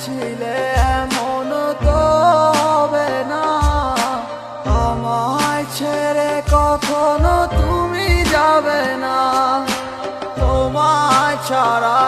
চেয়েছিলে এমন তো হবে না, আমায় ছেড়ে কখনো তুমি যাবে না। তোমায় ছাড়া